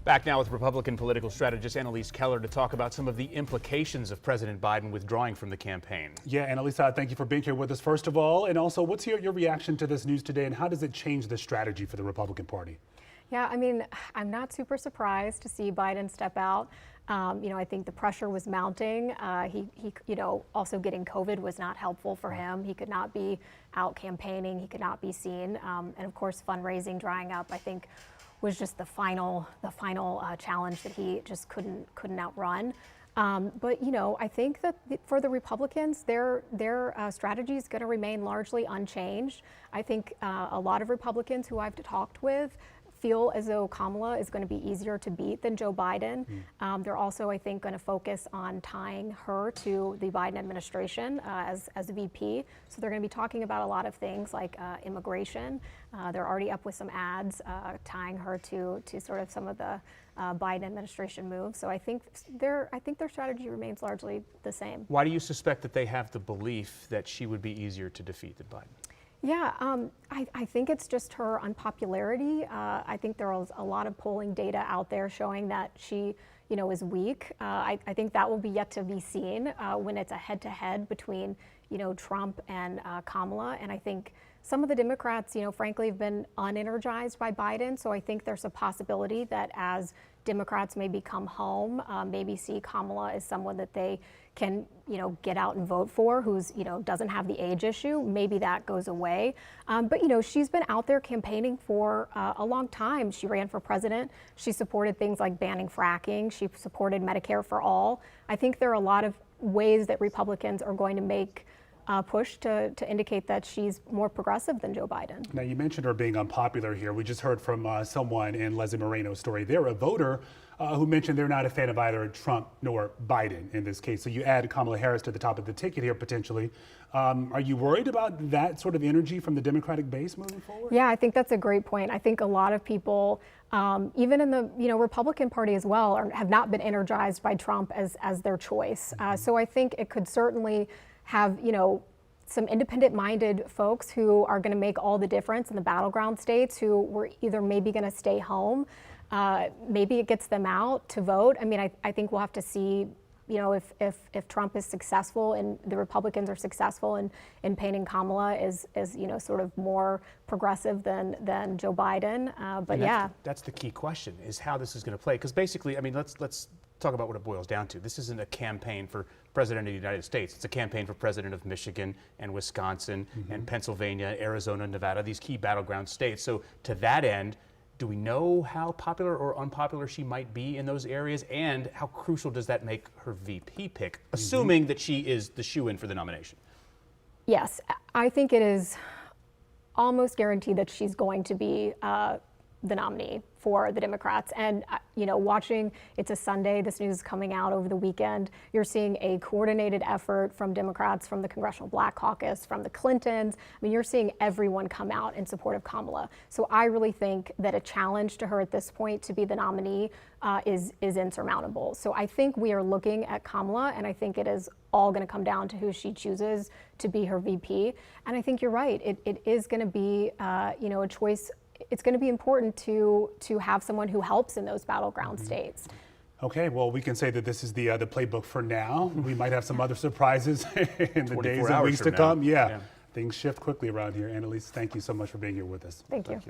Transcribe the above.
Back now with Republican political strategist Annalyse Keller to talk about some of the implications of President Biden withdrawing from the campaign. Yeah, Annalise, thank you for being here with us, first of all. And also, what's your reaction to this news today, and how does it change the strategy for the Republican Party? Yeah, I mean, I'm not super surprised to see Biden step out. I think the pressure was mounting. Also getting COVID was not helpful for him. He could not be out campaigning. He could not be seen. And of course, fundraising drying up, I think, was just the final challenge that he just couldn't outrun. But I think that for the Republicans, their strategy is going to remain largely unchanged. I think a lot of Republicans who I've talked with feel as though Kamala is going to be easier to beat than Joe Biden. They're also, I think, going to focus on tying her to the Biden administration as a VP. So they're going to be talking about a lot of things like immigration. They're already up with some ads tying her to sort of some of the Biden administration moves. So I think their strategy remains largely the same. Why do you suspect that they have the belief that she would be easier to defeat than Biden? Yeah, I think it's just her unpopularity. I think there is a lot of polling data out there showing that she, is weak. I think that will be yet to be seen when it's a head-to-head between, Trump and Kamala. And I think some of the Democrats, frankly, have been unenergized by Biden. So I think there's a possibility that as Democrats maybe come home, maybe see Kamala as someone that they can, get out and vote for, who's, doesn't have the age issue. Maybe that goes away. But, she's been out there campaigning for a long time. She ran for president. She supported things like banning fracking. She supported Medicare for all. I think there are a lot of ways that Republicans are going to make push to indicate that she's more progressive than Joe Biden. Now, you mentioned her being unpopular here. We just heard from someone in Leslie Moreno's story. They're a voter who mentioned they're not a fan of either Trump nor Biden in this case. So you add Kamala Harris to the top of the ticket here potentially. Are you worried about that sort of energy from the Democratic base moving forward? Yeah, I think that's a great point. I think a lot of people, even in the Republican Party as well, have not been energized by Trump as their choice. So I think it could certainly have, some independent-minded folks who are going to make all the difference in the battleground states, who were either maybe going to stay home, maybe it gets them out to vote. I mean, I think we'll have to see, if Trump is successful and the Republicans are successful in painting Kamala as sort of more progressive than Joe Biden. But yeah, that's the key question, is how this is going to play. Because basically, I mean, let's talk about what it boils down to. This isn't a campaign for president of the United States. It's a campaign for president of Michigan and Wisconsin and Pennsylvania, Arizona, Nevada, these key battleground states. So to that end, do we know how popular or unpopular she might be in those areas, and how crucial does that make her VP pick, assuming that she is the shoo-in for the nomination? Yes, I think it is almost guaranteed that she's going to be the nominee for the Democrats. And, watching, it's a Sunday, this news is coming out over the weekend, you're seeing a coordinated effort from Democrats, from the Congressional Black Caucus, from the Clintons. I mean, you're seeing everyone come out in support of Kamala. So I really think that a challenge to her at this point to be the nominee is insurmountable. So I think we are looking at Kamala, and I think it is all going to come down to who she chooses to be her VP. And I think you're right. It is going to be, a choice. It's going to be important to have someone who helps in those battleground states. Okay, well, we can say that this is the playbook for now. We might have some other surprises in the days and weeks to come. Yeah, things shift quickly around here. Annalise, thank you so much for being here with us. Thank you.